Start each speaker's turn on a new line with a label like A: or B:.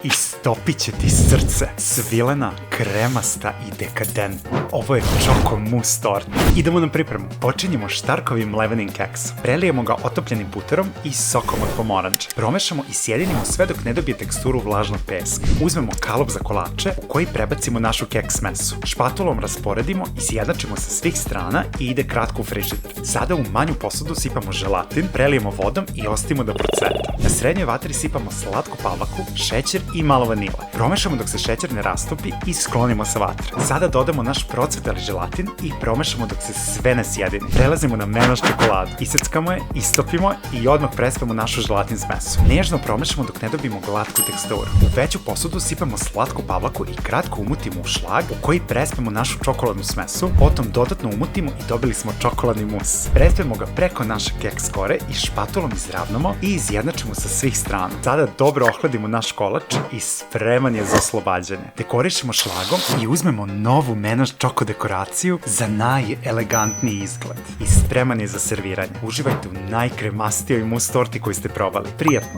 A: Istopit će ti srce, svilena, kremasta i dekadentna. Ovo je čoko mus torta. Idemo na pripremu. Počinjemo štarkovim mlevenim keksom. Prelijemo ga otopljenim buterom i sokom od pomoranđa. Promešamo i sjedinimo sve dok ne dobije teksturu vlažnog peska. Uzmemo kalup za kolače u koji prebacimo našu keks mesu. Špatulom rasporedimo i sjednačimo sa svih strana i ide kratko u frižider. Sada u manju posudu sipamo želatin, prelijemo vodom i ostavimo da procveta. Na srednjoj vatri sipamo slatku pavlaku, šećer i malo vanile. Promešamo dok se šećer ne rastopi i sklonimo sa vatre. Sada dodamo naš procvetali želatin i promešamo dok se sve ne sjedini. Prelazimo na menaž čokoladu. Iseckamo je, istopimo i odmah prespemo našu želatin smesu. Nežno promešamo dok ne dobijemo glatku teksturu. U veću posudu sipamo slatku pavlaku i kratko umutimo u šlag u koji prespemo našu čokoladnu smesu, potom dodatno umutimo i dobili smo čokoladni mus. Prespemo ga preko naše keks kore i špatulom izravnamo i izjednačimo sa svih strana. Sada dobro ohladimo naš kolač i spreman je za oslobađanje. Dekorišemo šlagom i uzmemo novu menaž čoko dekoraciju za najelegantniji izgled. I spreman je za serviranje. Uživajte u najkremastijoj mus torti koju ste probali. Prijatno!